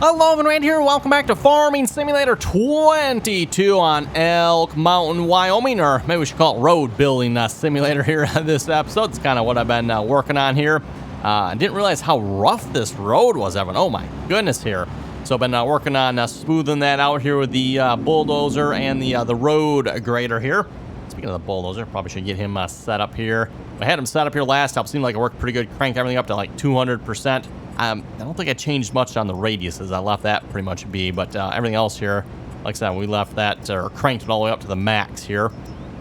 Hello, and Rand here. Welcome back to Farming Simulator 22 on Elk Mountain, Wyoming, or maybe we should call it Road Building Simulator here on this episode. It's kind of what I've been working on here. I didn't realize how rough this road was, Evan. Oh my goodness here. So I've been working on smoothing that out here with the bulldozer and the road grader here. Speaking of the bulldozer, probably should get him set up here. I had him set up here last time. Seemed like it worked pretty good. Cranked everything up to like 200%. I don't think I changed much on the radiuses. I left that pretty much be, but everything else here, like I said, we left that or cranked it all the way up to the max here.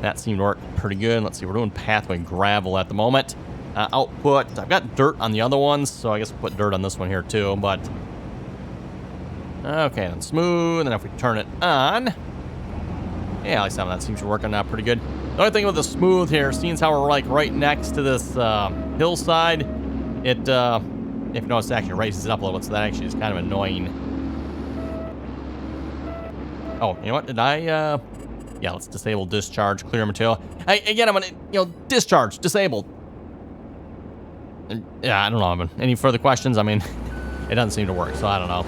That seemed to work pretty good. Let's see, we're doing pathway gravel at the moment. Output, I've got dirt on the other ones, so I guess we'll put dirt on this one here too, but okay, then smooth, and if we turn it on, yeah, like some of that seems to be working out pretty good. The only thing with the smooth here, seeing as how we're like right next to this hillside, it if you notice, it actually raises it up a little bit, so that actually is kind of annoying. Oh, you know what? Did I, yeah, let's disable discharge, clear material. Again, I'm gonna, discharge, disabled. And, yeah, I don't know, Evan. Any further questions? I mean, it doesn't seem to work, so I don't know.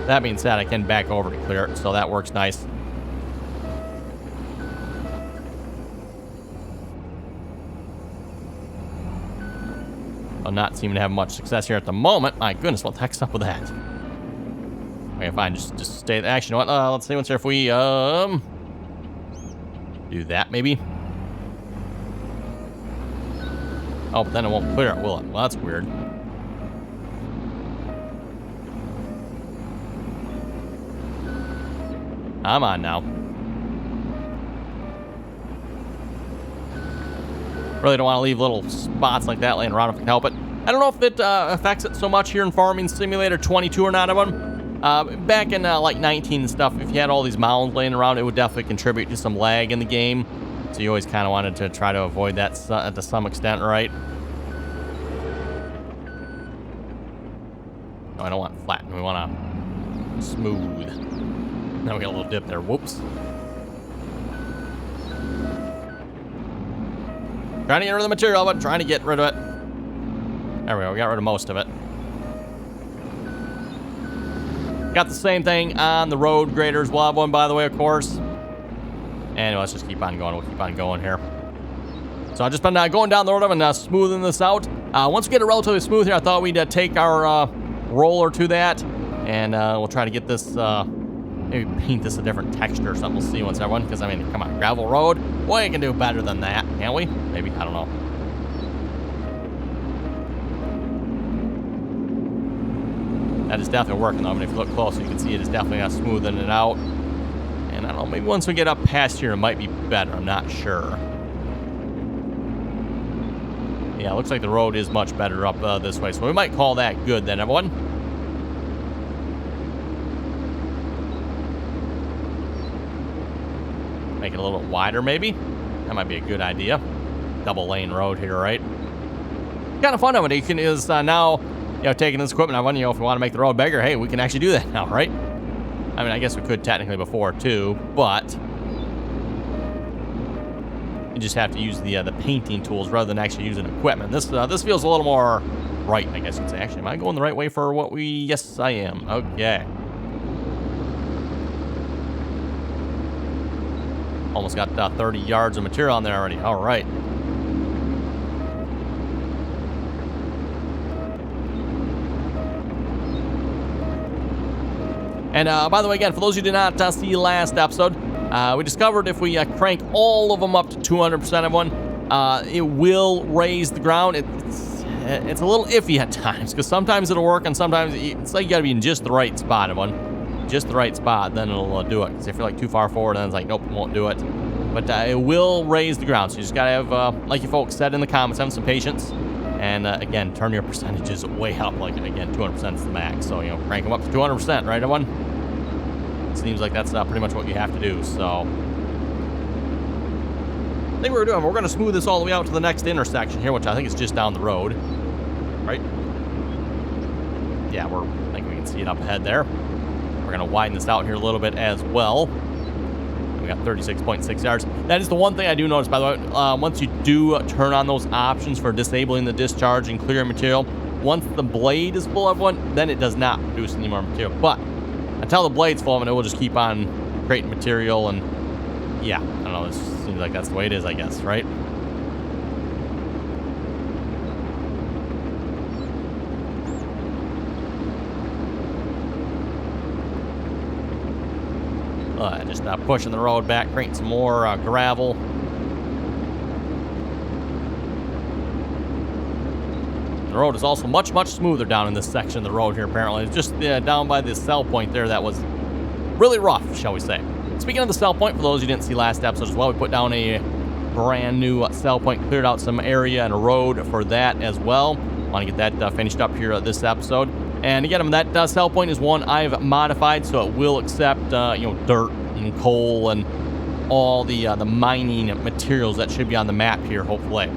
That being said, I can back over to clear it, so that works nice. I'm not seeming to have much success here at the moment. My goodness, what the heck's up with that? Okay, fine, just stay. Actually, you know what? Let's see what's here if we do that maybe. Oh, but then it won't clear it, will it? Well, that's weird. I'm on now. Really don't want to leave little spots like that laying around if I can help it. I don't know if it affects it so much here in Farming Simulator 22 or not, everyone. Back in like 19 and stuff, if you had all these mounds laying around, it would definitely contribute to some lag in the game. So you always kind of wanted to try to avoid that to some extent, right? No, I don't want flat. We want to smooth. Now we got a little dip there. Whoops. Trying to get rid of the material, but trying to get rid of it. There we go. We got rid of most of it. Got the same thing on the road graders. We'll have one, by the way, of course. Anyway, let's just keep on going. We'll keep on going here. So I've just been going down the road and smoothing this out. Once we get it relatively smooth here, I thought we'd take our roller to that. And we'll try to get this, maybe paint this a different texture or something. We'll see once everyone, because I mean, come on, gravel road. Well, you can do better than that, can't we? Maybe, I don't know. That is definitely working though. I mean, if you look closer, you can see it is definitely smoothing it out. And I don't know, maybe once we get up past here, it might be better. I'm not sure. Yeah, it looks like the road is much better up this way. So we might call that good then, everyone. Make it a little bit wider, maybe. That might be a good idea. Double lane road here, right? Kind of fun of it. You can is now, taking this equipment. I wonder, if we want to make the road bigger, hey, we can actually do that now, right? I mean, I guess we could technically before too, but you just have to use the painting tools rather than actually using equipment. This feels a little more right, I guess you'd say. Actually, am I going the right way for what we? Yes, I am. Okay. Almost got 30 yards of material on there already. All right. And by the way, again, for those who did not see last episode, we discovered if we crank all of them up to 200% of one, it will raise the ground. It's a little iffy at times, because sometimes it'll work, and sometimes it's like you got to be in just the right spot of one. Just the right spot, then it'll do it. Because if you're like too far forward, then it's like, nope, won't do it. But it will raise the ground, so you just gotta have, like you folks said in the comments, have some patience. And again, turn your percentages way up. Like, again, 200% is the max. So, crank them up to 200%, right, everyone? Seems like that's pretty much what you have to do, so. I think we're gonna smooth this all the way out to the next intersection here, which I think is just down the road. Right? Yeah, I think we can see it up ahead there. We're going to widen this out here a little bit as well. We got 36.6 yards. That is the one thing I do notice, by the way. Once you do turn on those options for disabling the discharge and clearing material, once the blade is full of one, then it does not produce any more material. But until the blade's full of it, it will just keep on creating material. And yeah, I don't know. It seems like that's the way it is, I guess, right? Just pushing the road back, creating some more gravel. The road is also much, much smoother down in this section of the road here, apparently. It's just down by this cell point there that was really rough, shall we say. Speaking of the cell point, for those who didn't see last episode as well, we put down a brand new cell point, cleared out some area and a road for that as well. Want to get that finished up here this episode. And again, that cell point is one I've modified, so it will accept dirt and coal and all the mining materials that should be on the map here, hopefully.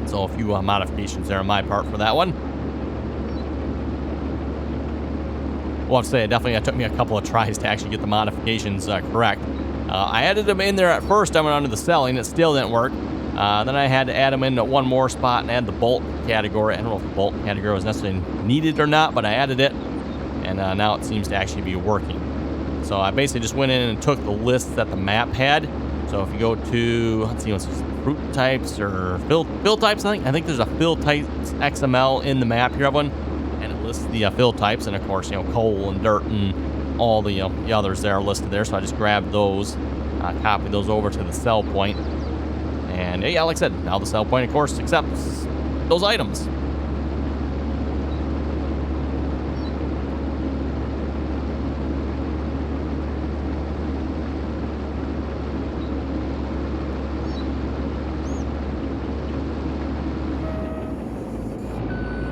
So a few modifications there on my part for that one. Well, I have to say, it definitely took me a couple of tries to actually get the modifications correct. I added them in there at first. I went onto the selling. It still didn't work. Then I had to add them into one more spot and add the bulk category. I don't know if the bulk category was necessarily needed or not, but I added it. And now it seems to actually be working. So I basically just went in and took the lists that the map had. So if you go to, let's see, what's this, fruit types or fill types, I think there's a fill types XML in the map here, everyone. And it lists the fill types, and of course, coal and dirt and all the others there are listed there. So I just grabbed those, copied those over to the cell point. And yeah, like I said, now the cell point, of course, accepts those items.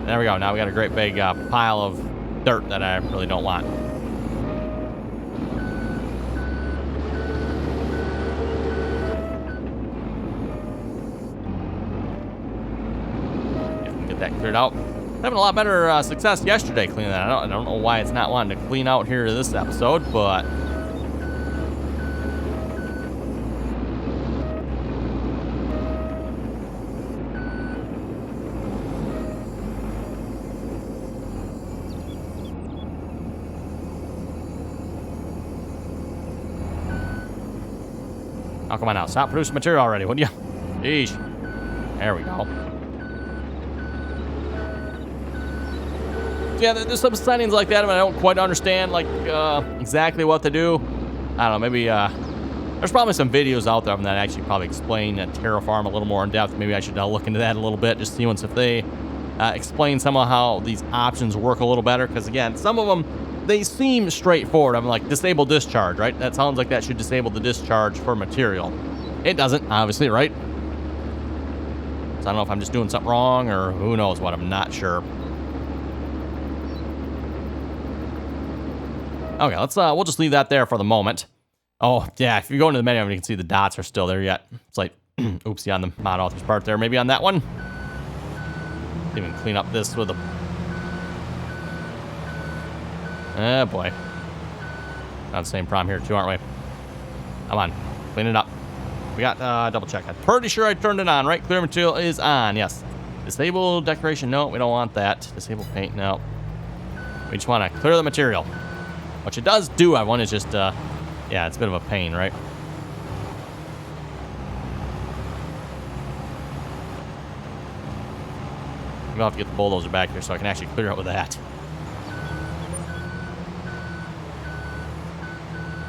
There we go. Now we got a great big pile of dirt that I really don't want. Get that cleared out. Having a lot better success yesterday cleaning that. I don't know why it's not wanting to clean out here this episode, but oh, come on now. Stop producing material already, wouldn't you? Jeez. There we go. So yeah, there's some settings like that, but I don't quite understand, exactly what to do. I don't know, maybe, there's probably some videos out there that actually probably explain Terraform a little more in depth. Maybe I should look into that a little bit, just see if they explain some of how these options work a little better. Because again, some of them, they seem straightforward. I'm like, disable discharge, right? That sounds like that should disable the discharge for material. It doesn't, obviously, right? So I don't know if I'm just doing something wrong or who knows what. I'm not sure. Okay, we'll just leave that there for the moment. Oh, yeah, if you go into the menu, you can see the dots are still there yet. It's like, oopsie on the mod authors part there. Maybe on that one. Even clean up this with a... Oh, boy. Got the same problem here, too, aren't we? Come on. Clean it up. We got, double check. I'm pretty sure I turned it on, right? Clear material is on, yes. Disable decoration, no, we don't want that. Disable paint, no. We just want to clear the material. Which it does do, I want to just, yeah, it's a bit of a pain, right? We'll have to get the bulldozer back here so I can actually clear it with that.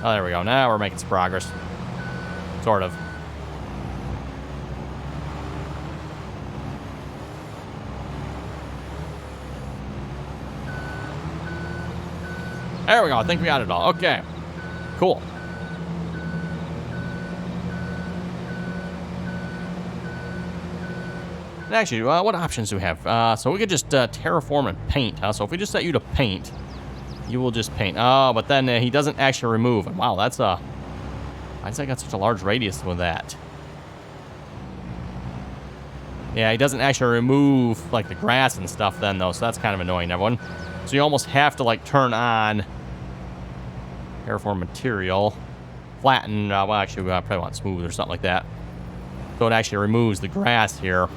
Oh, there we go. Now we're making some progress. Sort of. There we go. I think we got it all. Okay. Cool. And actually, what options do we have? So we could just terraform and paint. So if we just set you to paint, you will just paint. Oh, but then he doesn't actually remove. And wow, that's a... Why does that got such a large radius with that? Yeah, he doesn't actually remove, like, the grass and stuff then, though. So that's kind of annoying, everyone. So you almost have to, like, turn on terraform material. Flatten. Well, actually, we probably want smooth or something like that. So it actually removes the grass here.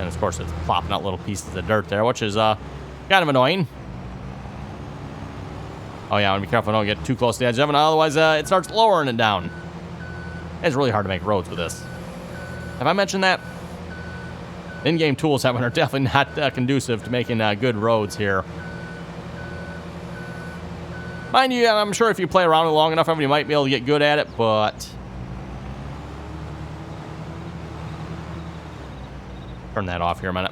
And of course, it's plopping out little pieces of dirt there, which is kind of annoying. Oh yeah, I want to be careful I don't get too close to the edge of it, otherwise it starts lowering it down. It's really hard to make roads with this. Have I mentioned that? In-game tools are definitely not conducive to making good roads here. Mind you, I'm sure if you play around it long enough, you might be able to get good at it, but... Turn that off here a minute.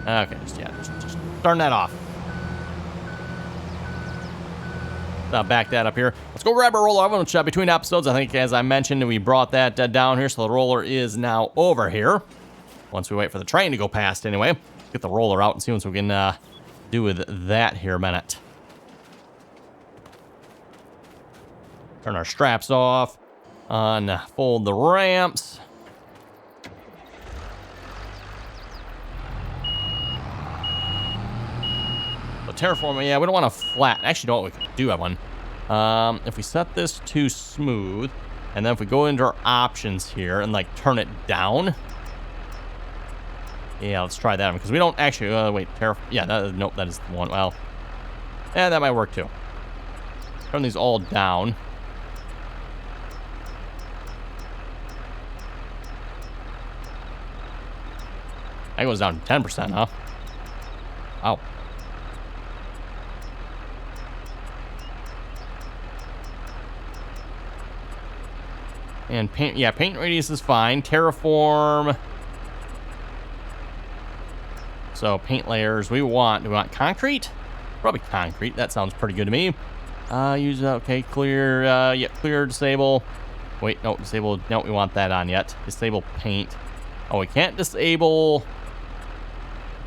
Okay, just turn that off. Back that up here. Let's go grab our roller, which between episodes, I think, as I mentioned, we brought that down here, so the roller is now over here. Once we wait for the train to go past anyway. Get the roller out and see what we can do with that here a minute. Turn our straps off. Unfold the ramps. So terraform, yeah, we don't want to flat. Actually, know what we can do, Evan. If we set this to smooth, and then if we go into our options here and like turn it down. Yeah, let's try that one because we don't actually. Wait, yeah, nope, that is the one. Well, yeah, that might work too. Turn these all down. That goes down to 10%, huh? Wow. And paint, yeah, paint radius is fine. Terraform. So paint layers, do we want concrete? Probably concrete. That sounds pretty good to me. Use, okay, clear, yeah, clear, disable. Wait, no, disable, no, we want that on yet. Disable paint. Oh, we can't disable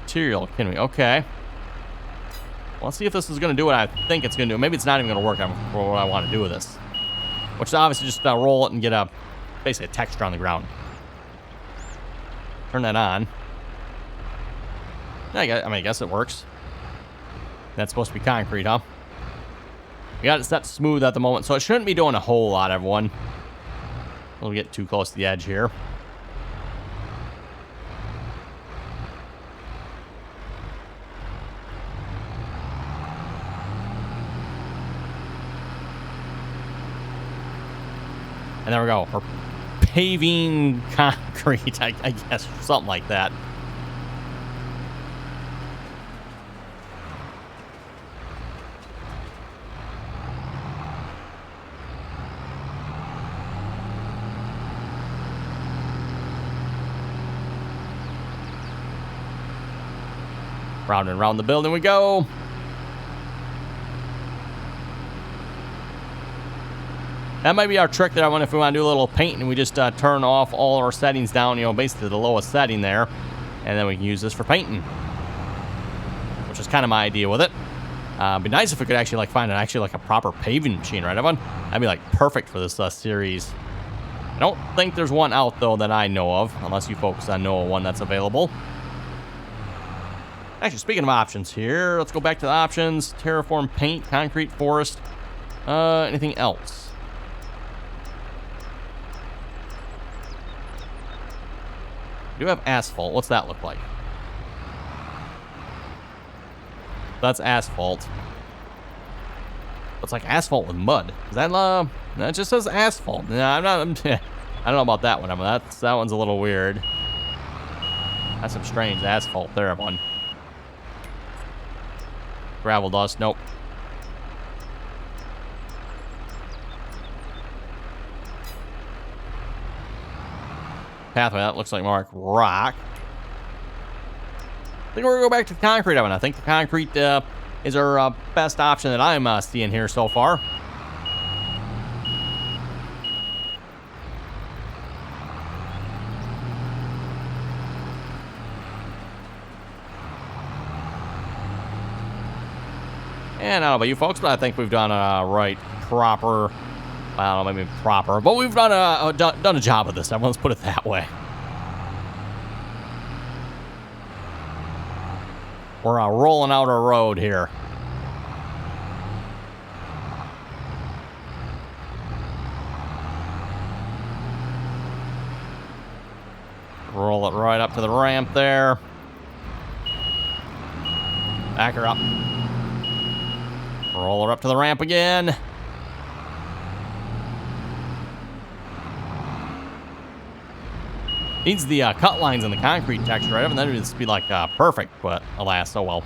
material, can we? Okay. Well, let's see if this is going to do what I think it's going to do. Maybe it's not even going to work for what I want to do with this. Which is obviously just roll it and get basically a texture on the ground. Turn that on. I guess it works. That's supposed to be concrete, huh? We got it set smooth at the moment, so it shouldn't be doing a whole lot, everyone. We'll get too close to the edge here. And there we go. We're paving concrete, I guess, something like that. Round and round the building we go. That might be our trick there. If we want to do a little painting, we just turn off all our settings down, you know, basically the lowest setting there. And then we can use this for painting. Which is kind of my idea with it. It'd be nice if we could actually like find a proper paving machine, right, Evan? That'd be like perfect for this series. I don't think there's one out, though, that I know of. Unless you folks know of one that's available. Actually, speaking of options here, let's go back to the options. Terraform, paint, concrete, forest. Anything else? We do have asphalt. What's that look like? That's asphalt. It's like asphalt with mud. Is that that just says asphalt. No, I don't know about that one. I mean, that one's a little weird. That's some strange asphalt there, one. Gravel dust, nope. Pathway, that looks like more like rock. I think we're gonna go back to the concrete one. I think the concrete is our best option that I'm seeing here so far. And I don't know about you folks, but I think we've done a proper, I don't know, maybe proper, but we've done a job of this. Let's put it that way. We're rolling out our road here. Roll it right up to the ramp there. Back her up. Roll her up to the ramp again. Needs the cut lines in the concrete texture, right? And then it would just be like perfect, but alas, oh well.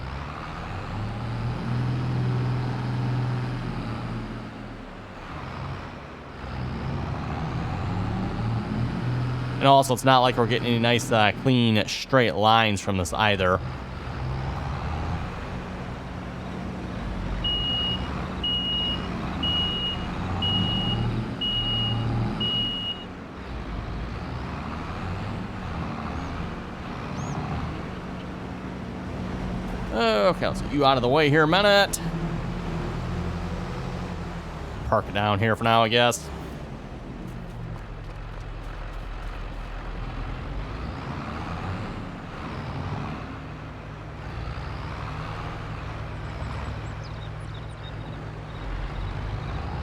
And also, it's not like we're getting any nice, clean, straight lines from this either. Okay, let's get you out of the way here a minute. Park it down here for now, I guess.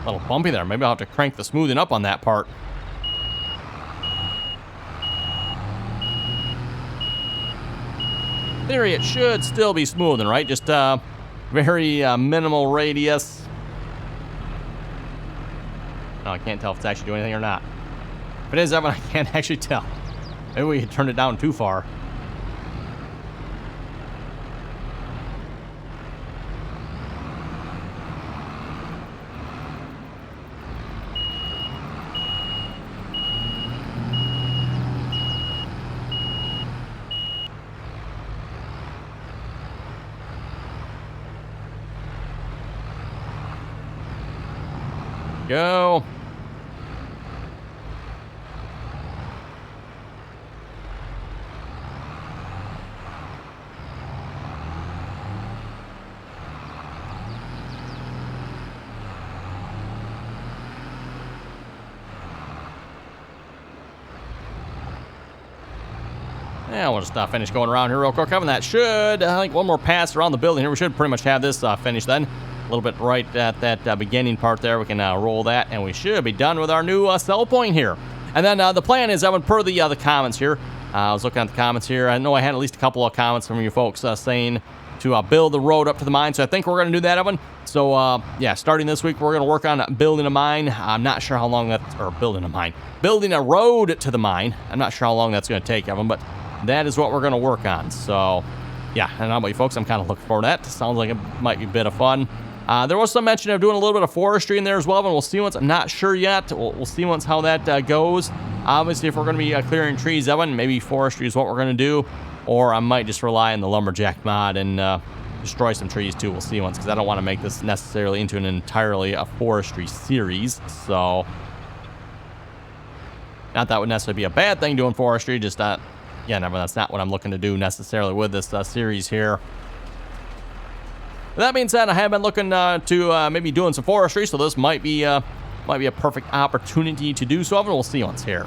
A little bumpy there. Maybe I'll have to crank the smoothing up on that part. In theory, it should still be smoothing, right? Just very minimal radius. No, I can't tell if it's actually doing anything or not. If it is, Evan, I can't actually tell. Maybe we turned it down too far. Go. Yeah, we'll just finish going around here real quick. Having that should, I think, one more pass around the building here. We should pretty much have this finished then. A little bit right at that beginning part there. We can roll that, and we should be done with our new sell point here. And then the plan is, Evan, per the comments here. I was looking at the comments here. I know I had at least a couple of comments from you folks saying to build the road up to the mine. So I think we're going to do that, Evan. So, yeah, starting this week, we're going to work on building a mine. I'm not sure how long that's, or building a mine. Building a road to the mine. I'm not sure how long that's going to take, Evan, but that is what we're going to work on. So, yeah, and how about you folks? I'm kind of looking forward to that. Sounds like it might be a bit of fun. There was some mention of doing a little bit of forestry in there as well, and we'll see once. I'm not sure yet. We'll see once how that goes. Obviously, if we're going to be clearing trees, Evan, maybe forestry is what we're going to do, or I might just rely on the lumberjack mod and destroy some trees too. We'll see once, because I don't want to make this necessarily into an entirely a forestry series. So, not that would necessarily be a bad thing doing forestry, just that, yeah, never. That's not what I'm looking to do necessarily with this series here. That being said, I have been looking to maybe doing some forestry, so this might be a perfect opportunity to do so. And we'll see once here.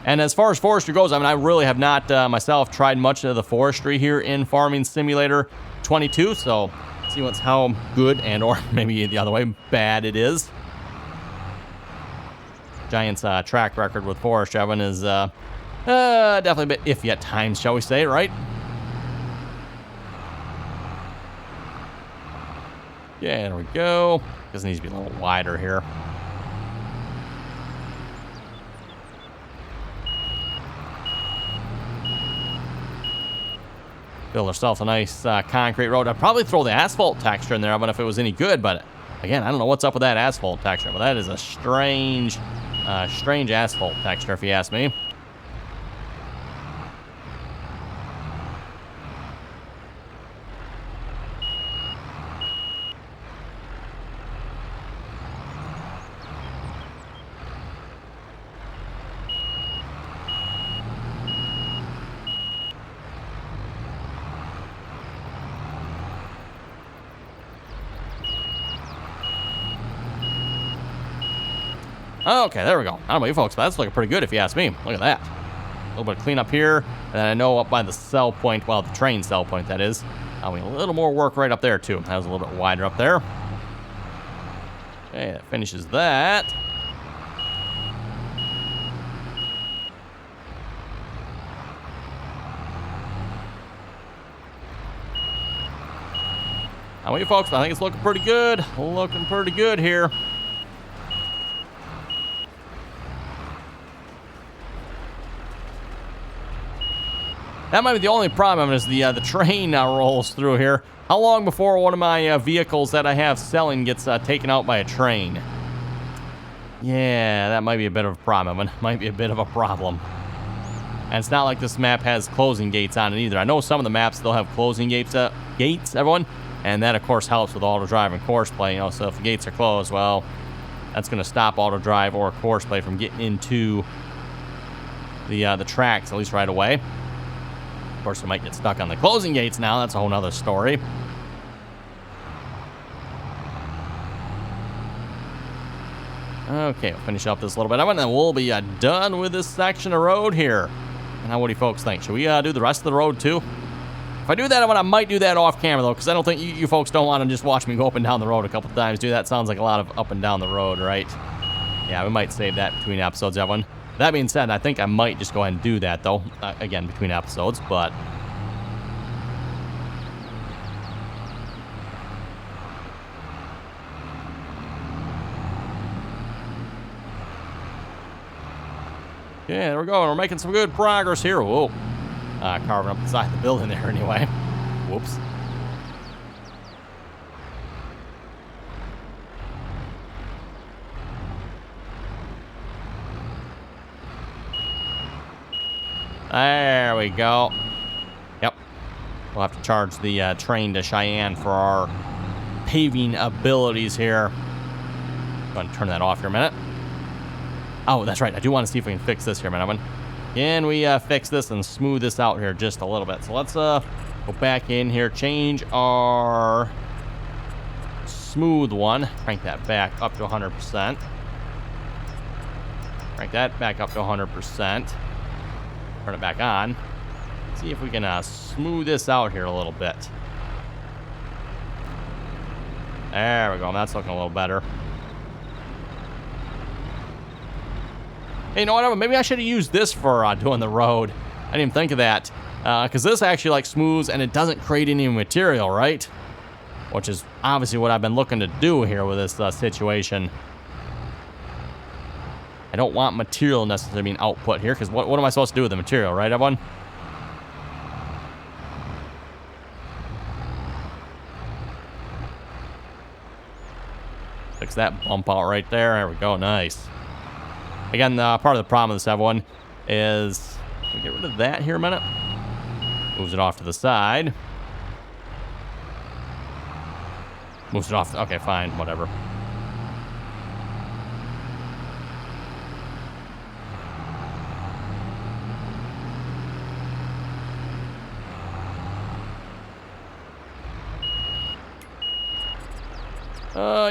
And as far as forestry goes, I mean, I really have not myself tried much of the forestry here in Farming Simulator 22. So, see what's how good and or maybe the other way bad it is. Giants' track record with forestry, Evan, is definitely a bit iffy at times, shall we say, right? Yeah, there we go. This needs to be a little wider here. Build ourselves a nice concrete road. I'd probably throw the asphalt texture in there, but if it was any good. But again, I don't know what's up with that asphalt texture. But that is a strange asphalt texture, if you ask me. Okay, there we go. I don't know about you folks, but that's looking pretty good if you ask me. Look at that. A little bit of cleanup here. And then I know up by the sell point, well, the train sell point, that is. A little more work right up there, too. That was a little bit wider up there. Okay, that finishes that. How about you folks? I think it's looking pretty good. Looking pretty good here. That might be the only problem is the train rolls through here. How long before one of my vehicles that I have selling gets taken out by a train? Yeah, that might be a bit of a problem. Might be a bit of a problem. And it's not like this map has closing gates on it either. I know some of the maps still have closing gates, everyone. And that, of course, helps with auto drive and course play. You know, so if the gates are closed, well, that's going to stop auto drive or course play from getting into the tracks, at least right away. Of course, we might get stuck on the closing gates now. That's a whole nother story. Okay, we'll finish up this little bit. And then we'll be done with this section of road here. And now, what do you folks think? Should we do the rest of the road, too? If I do that, I might do that off camera, though, because I don't think you folks don't want to just watch me go up and down the road a couple times. That sounds like a lot of up and down the road, right? Yeah, we might save that between episodes, everyone. That being said, I think I might just go ahead and do that, though, again, between episodes, but... Yeah, there we go. We're making some good progress here. Whoa. Carving up the side of the building there anyway. Whoops. There we go. Yep. We'll have to charge the train to Cheyenne for our paving abilities here. Go ahead and turn that off here a minute. Oh, that's right. I do want to see if we can fix this here, man. Can we fix this and smooth this out here just a little bit? So let's go back in here, change our smooth one. Crank that back up to 100%. Crank that back up to 100%. Turn it back on. See if we can smooth this out here a little bit. There we go. That's looking a little better. Hey, you know what? Maybe I should have used this for doing the road. I didn't even think of that. Because this actually like smooths and it doesn't create any material, right? Which is obviously what I've been looking to do here with this situation. I don't want material necessarily being output here, because what am I supposed to do with the material, right, everyone? Fix that bump out right there. There we go. Nice. Again, part of the problem with this, everyone, is... Can we get rid of that here a minute? Moves it off to the side. Moves it off... Okay, fine. Whatever.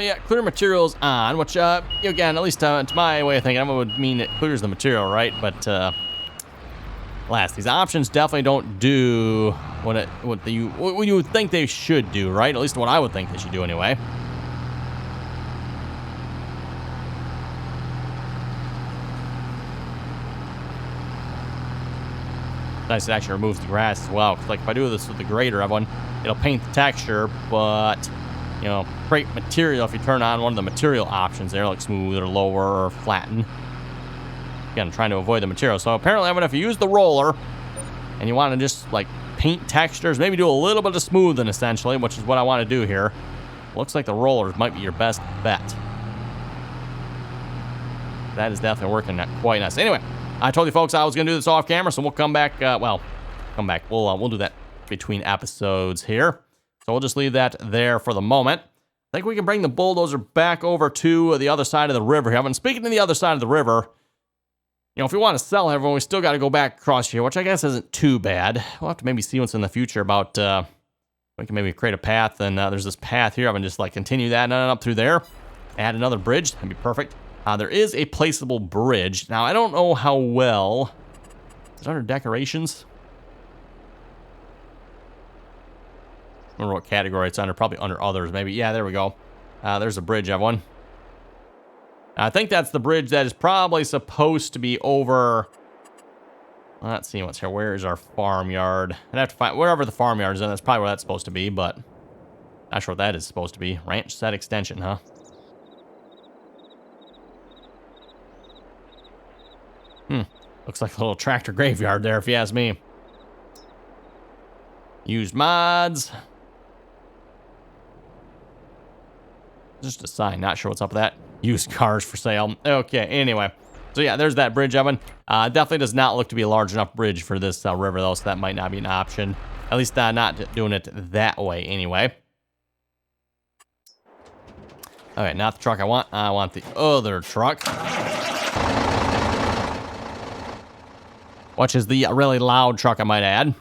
Yeah, clear materials on, which, again, at least to my way of thinking, that would mean it clears the material, right? But, last, these options definitely don't do what you would think they should do, right? At least what I would think they should do anyway. Nice, it actually removes the grass as well. 'Cause, like, if I do this with the grader, everyone, it'll paint the texture, but... You know, create material if you turn on one of the material options there, like smooth or lower or flatten. Again, I'm trying to avoid the material. So apparently, if you use the roller and you want to just like paint textures, maybe do a little bit of smoothing essentially, which is what I want to do here. Looks like the rollers might be your best bet. That is definitely working quite nice. Anyway, I told you folks I was going to do this off camera, so we'll come back. We'll do that between episodes here. So we'll just leave that there for the moment. I think we can bring the bulldozer back over to the other side of the river here. And speaking to the other side of the river, you know, if we want to sell everyone, we still got to go back across here, which I guess isn't too bad. We'll have to maybe see what's in the future about, we can maybe create a path, and there's this path here. I'm going to just like continue that and up through there. Add another bridge. That'd be perfect. There is a placeable bridge. Now, I don't know how well... Is it under decorations? I don't remember what category it's under. Probably under others, maybe. Yeah, there we go. There's a bridge, everyone. I think that's the bridge that is probably supposed to be over... Let's see what's here. Where is our farmyard? I'd have to find... Wherever the farmyard is in, that's probably where that's supposed to be, but... Not sure what that is supposed to be. Ranch set extension, huh? Looks like a little tractor graveyard there, if you ask me. Used mods. Just a sign. Not sure what's up with that. Used cars for sale. Okay, anyway. So yeah, there's that bridge, Evan. Definitely does not look to be a large enough bridge for this river, though, so that might not be an option. At least not doing it that way, anyway. Okay, not the truck I want. I want the other truck. Which is the really loud truck, I might add.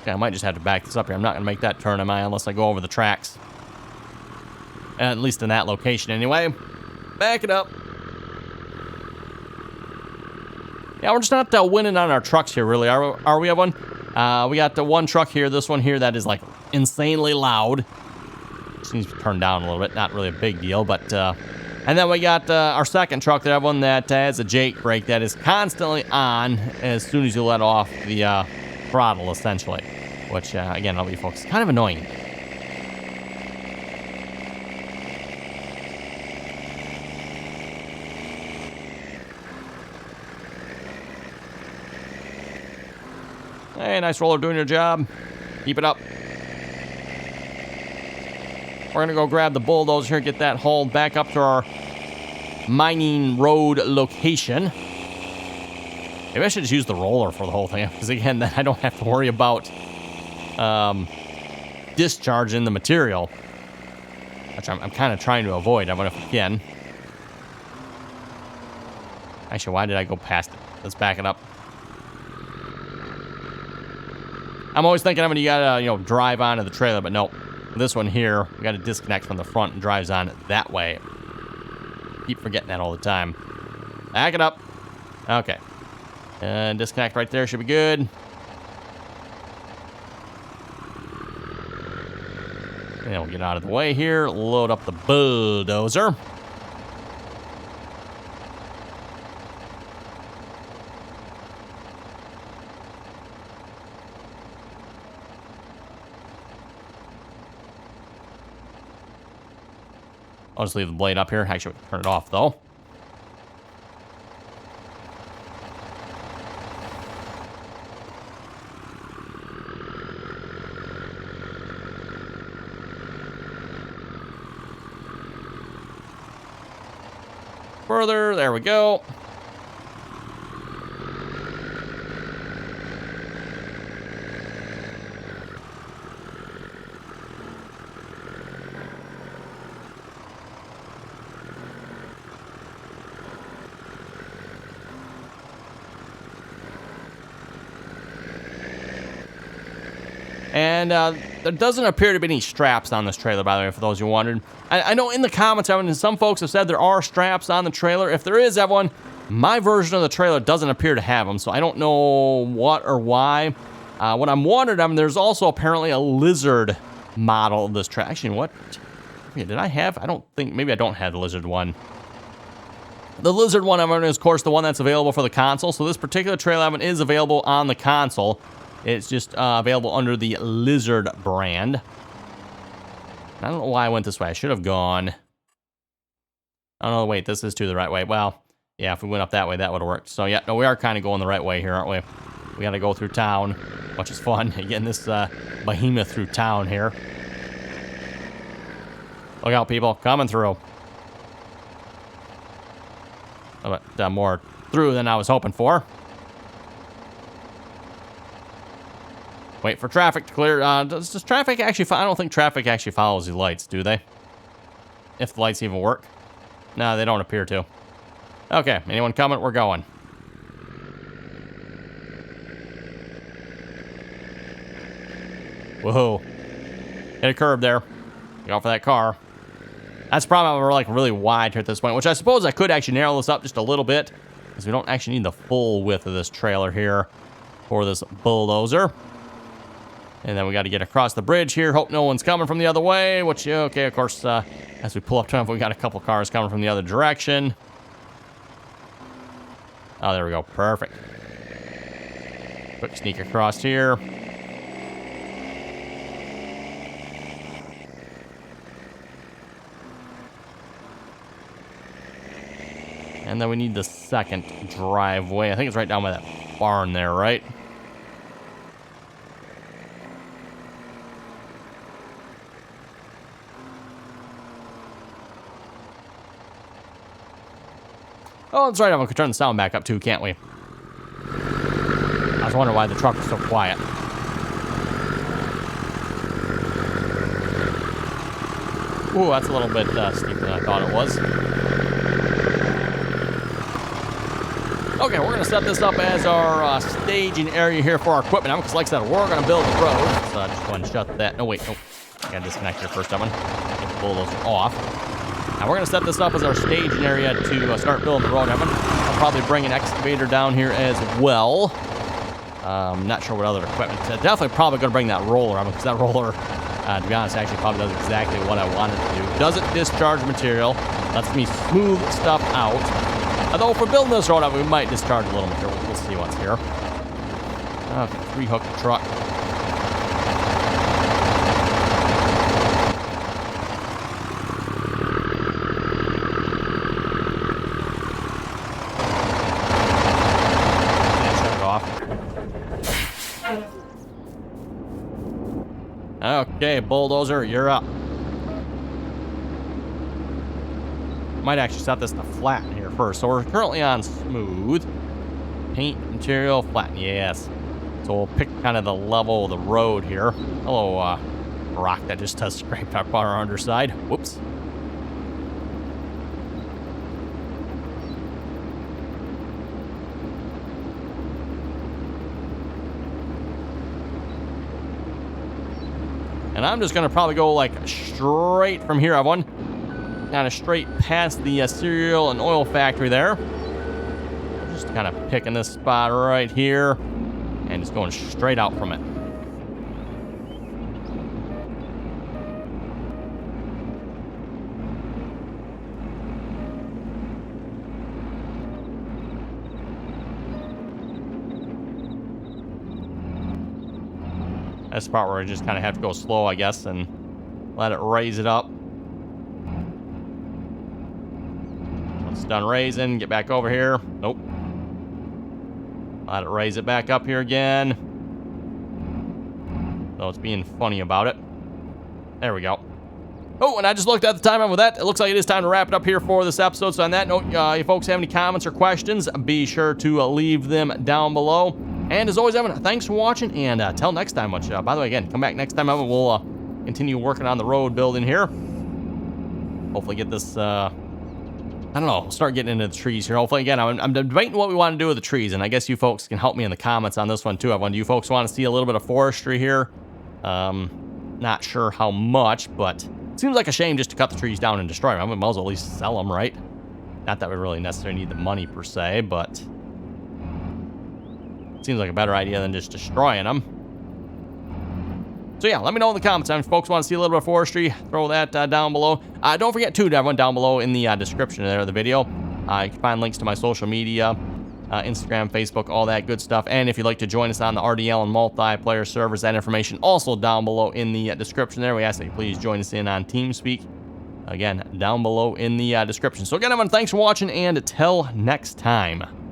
Okay, I might just have to back this up here. I'm not going to make that turn, am I? Unless I go over the tracks. At least in that location, anyway. Back it up. Yeah, we're just not winning on our trucks here, really, are we, everyone? We got the one truck here, this one here, that is, like, insanely loud. Just needs to turn down a little bit. Not really a big deal, but... and then we got our second truck there, one that has a Jake brake that is constantly on as soon as you let off the throttle, essentially. Which, again, I'll be folks, kind of annoying. Hey, nice roller doing your job. Keep it up. We're going to go grab the bulldozer here, get that hauled back up to our mining road location. Maybe I should just use the roller for the whole thing, because again, then I don't have to worry about discharging the material, which I'm kind of trying to avoid. I wonder if I can. Actually, why did I go past it? Let's back it up. I'm always thinking, you gotta, drive onto the trailer, but nope. This one here, we got to disconnect from the front and drives on that way. Keep forgetting that all the time. Back it up. Okay. And disconnect right there should be good. And we'll get out of the way here. Load up the bulldozer. I'll just leave the blade up here. Actually, turn it off, though. Further, there we go. And there doesn't appear to be any straps on this trailer, by the way, for those who wondered. I know in the comments, everyone, some folks have said there are straps on the trailer. If there is, everyone, my version of the trailer doesn't appear to have them, so I don't know what or why. What I'm wondering, there's also apparently a lizard model of this trailer. Actually, what? Yeah, did I have? I don't think, maybe I don't have the lizard one. The lizard one, everyone, is, of course, the one that's available for the console. So this particular trailer, everyone, is available on the console. It's just available under the Lizard brand. I don't know why I went this way. I should have gone... Oh, no, wait, this is to the right way. Well, yeah, if we went up that way, that would have worked. So, yeah, no, we are kind of going the right way here, aren't we? We got to go through town, which is fun. Getting this behemoth through town here. Look out, people. Coming through. But more through than I was hoping for. Wait for traffic to clear. Does traffic actually... I don't think traffic actually follows the lights, do they? If the lights even work. No, they don't appear to. Okay, anyone coming? We're going. Whoa. Hit a curb there. Go for that car. That's probably we're like really wide here at this point, which I suppose I could actually narrow this up just a little bit, because we don't actually need the full width of this trailer here for this bulldozer. And then we got to get across the bridge here. Hope no one's coming from the other way, which, okay, of course, as we pull up to him, we got a couple cars coming from the other direction. Oh, there we go. Perfect. Quick sneak across here. And then we need the second driveway. I think it's right down by that barn there, right? Oh, that's right. We can turn the sound back up too, can't we? I was wondering why the truck was so quiet. Ooh, that's a little bit steeper than I thought it was. Okay, we're going to set this up as our staging area here for our equipment. Because like I said, we're going to build the road. So I just go ahead and shut that. No, wait. Nope. I got to disconnect here first, Evan. Get the bulldozer off. Now we're going to set this up as our staging area to start building the road, Evan. I'll probably bring an excavator down here as well. Not sure what other equipment. Definitely probably going to bring that roller, Evan, because that roller, to be honest, actually probably does exactly what I wanted to do. Doesn't discharge material. Lets me smooth stuff out. Although if we're building this road up, we might discharge a little material. We'll see what's here. Okay, 3-hook the truck. Okay, bulldozer, you're up. Might actually set this to flatten here first. So we're currently on smooth. Paint, material, flatten, yes. So we'll pick kind of the level of the road here. Hello, rock that just scraped up our underside. Whoops. And I'm just going to probably go like straight from here, everyone. Kind of straight past the cereal and oil factory there. Just kind of picking this spot right here. And just going straight out from it. That's the part where I just kind of have to go slow, I guess, and let it raise it up. Once it's done raising, get back over here. Nope. Let it raise it back up here again. So it's being funny about it. There we go. Oh, and I just looked at the time, and with that, it looks like it is time to wrap it up here for this episode. So on that note, if you folks have any comments or questions, be sure to leave them down below. And as always, Evan, thanks for watching, and till next time. Which, by the way, again, come back next time, Evan. We'll continue working on the road building here. Hopefully get this, I don't know, start getting into the trees here. Hopefully, again, I'm debating what we want to do with the trees, and I guess you folks can help me in the comments on this one, too, Evan. Do you folks want to see a little bit of forestry here? Not sure how much, but it seems like a shame just to cut the trees down and destroy them. I might as well at least sell them, right? Not that we really necessarily need the money, per se, but seems like a better idea than just destroying them. So yeah, let me know in the comments. If folks want to see a little bit of forestry, throw that down below. Don't forget to everyone down below in the description there of the video. You can find links to my social media, Instagram, Facebook, all that good stuff. And if you'd like to join us on the RDAllen multiplayer servers, that information also down below in the description there. We ask that you please join us in on Teamspeak. Again, down below in the description. So again, everyone, thanks for watching, and until next time.